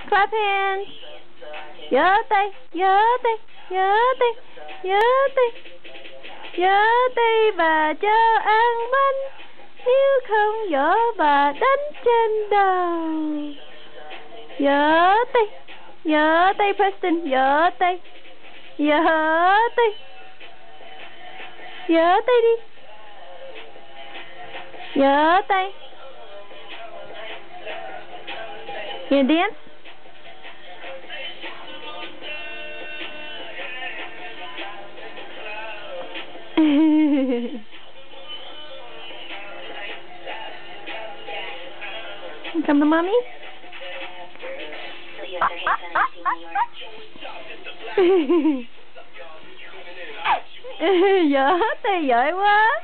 Clap hands. Giơ tay, giơ tay, giơ tay, giơ tay, giơ tay và cho ăn bánh. Nếu không vỗ bà đánh trên đầu. Giơ tay Preston, giơ tay, giơ tay, giơ tay đi, giơ tay. You dance? Come to mommy. Giỡn tay giỏi quá.